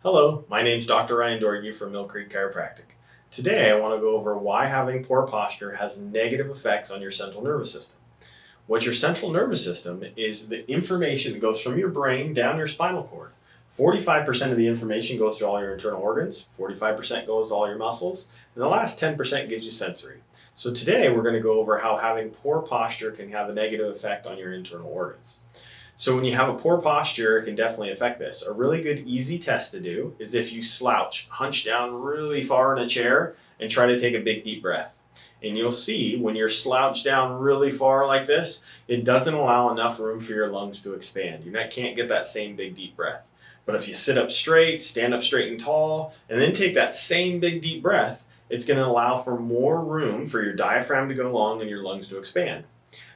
Hello, my name is Dr. Ryan Doherty from Mill Creek Chiropractic. Today I want to go over why having poor posture has negative effects on your central nervous system. What your central nervous system is the information that goes from your brain down your spinal cord. 45% of the information goes to all your internal organs, 45% goes to all your muscles, and the last 10% gives you sensory. So today we're going to go over how having poor posture can have a negative effect on your internal organs. So when you have a poor posture, it can definitely affect this. A really good easy test to do is if you slouch, hunch down really far in a chair and try to take a big deep breath. And you'll see when you're slouched down really far like this, it doesn't allow enough room for your lungs to expand. You can't get that same big deep breath. But if you sit up straight, stand up straight and tall, and then take that same big deep breath, it's going to allow for more room for your diaphragm to go long and your lungs to expand.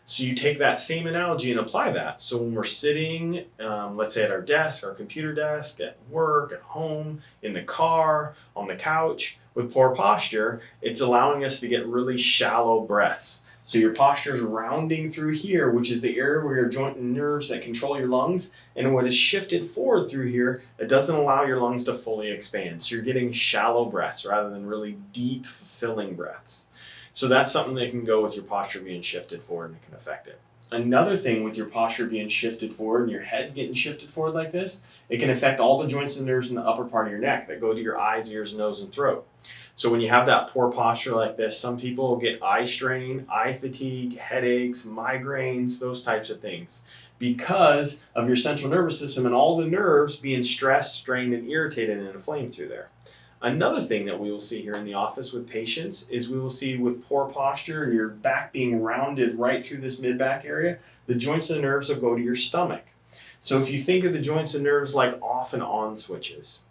So you take that same analogy and apply that. So when we're sitting, let's say at our desk, our computer desk, at work, at home, in the car, on the couch, with poor posture, it's allowing us to get really shallow breaths. So your posture is rounding through here, which is the area where your joint and nerves that control your lungs, and what is shifted forward through here, it doesn't allow your lungs to fully expand. So you're getting shallow breaths rather than really deep, fulfilling breaths. So that's something that can go with your posture being shifted forward and it can affect it. Another thing with your posture being shifted forward and your head getting shifted forward like this, it can affect all the joints and nerves in the upper part of your neck that go to your eyes, ears, nose, and throat. So when you have that poor posture like this, some people will get eye strain, eye fatigue, headaches, migraines, those types of things because of your central nervous system and all the nerves being stressed, strained, and irritated and inflamed through there. Another thing that we will see here in the office with patients is we will see with poor posture and your back being rounded right through this mid-back area, the joints and nerves will go to your stomach. So if you think of the joints and nerves like off and on switches,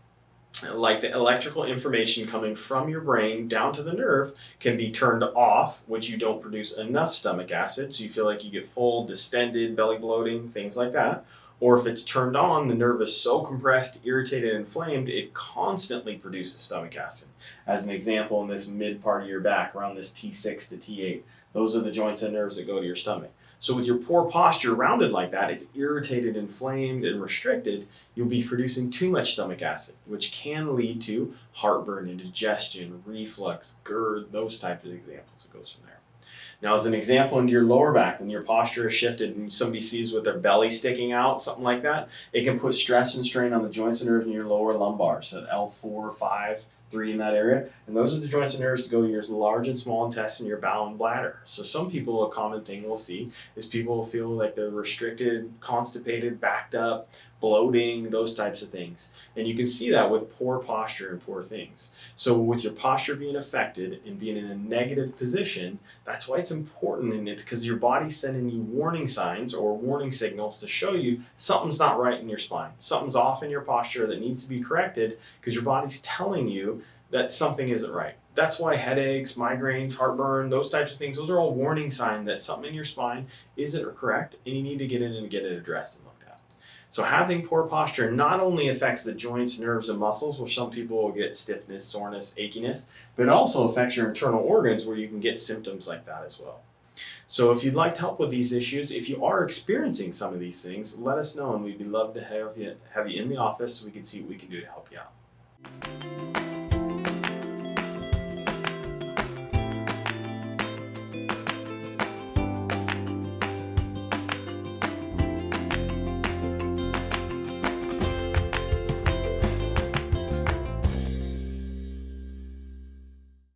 like the electrical information coming from your brain down to the nerve can be turned off, which you don't produce enough stomach acid, so you feel like you get full, distended, belly bloating, things like that. Or if it's turned on, the nerve is so compressed, irritated, and inflamed, it constantly produces stomach acid. As an example, in this mid part of your back, around this T6 to T8, those are the joints and nerves that go to your stomach. So with your poor posture rounded like that, it's irritated, inflamed, and restricted, you'll be producing too much stomach acid, which can lead to heartburn, indigestion, reflux, GERD, those types of examples. It goes from there. Now, as an example, into your lower back, when your posture is shifted and somebody sees with their belly sticking out, something like that, it can put stress and strain on the joints and nerves in your lower lumbar, so L4, 5, 3 in that area. And those are the joints and nerves that go to your large and small intestine, your bowel and bladder. So some people, a common thing we'll see is people will feel like they're restricted, constipated, backed up, bloating, those types of things. And you can see that with poor posture and poor things. So with your posture being affected and being in a negative position, that's why it's important, and it's because your body's sending you warning signs or warning signals to show you something's not right in your spine. Something's off in your posture that needs to be corrected because your body's telling you that something isn't right. That's why headaches, migraines, heartburn, those types of things, those are all warning signs that something in your spine isn't correct and you need to get in and get it addressed and looked at. So having poor posture not only affects the joints, nerves, and muscles, where some people will get stiffness, soreness, achiness, but it also affects your internal organs where you can get symptoms like that as well. So if you'd like help with these issues, if you are experiencing some of these things, let us know and we'd love to have you in the office so we can see what we can do to help you out.